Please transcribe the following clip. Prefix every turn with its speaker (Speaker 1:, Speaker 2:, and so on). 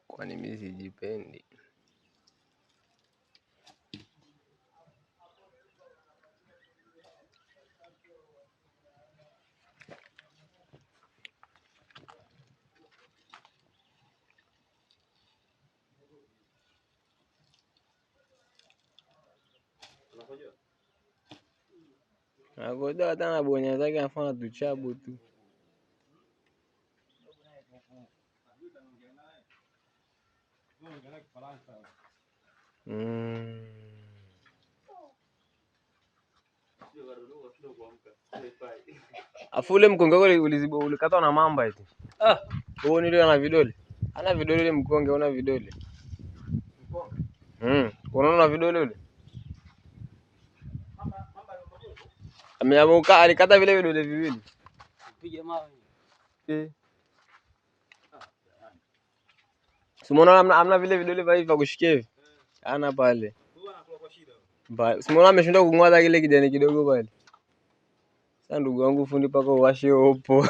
Speaker 1: Kwani mimi sijipendi? Nakojoa hata na bonya zake anafanya tuchabu tu. Afu ule mkonge ulikatwa na mamba eti. Huo nilio na vidole. Ana vidole ile mkonge una vidole. Unaona vidole ule? Ameamuka alikata vile vidole viwili. Piga mawe. Simuona amna vile vidole vya hivi kushikia hivi. Ana pale. Huwa anakuwa kwa shida. Simuona ameshinda kung'oa kile kijani kidogo pale. Sasa ndugu wangu fundi paka uwashe upo.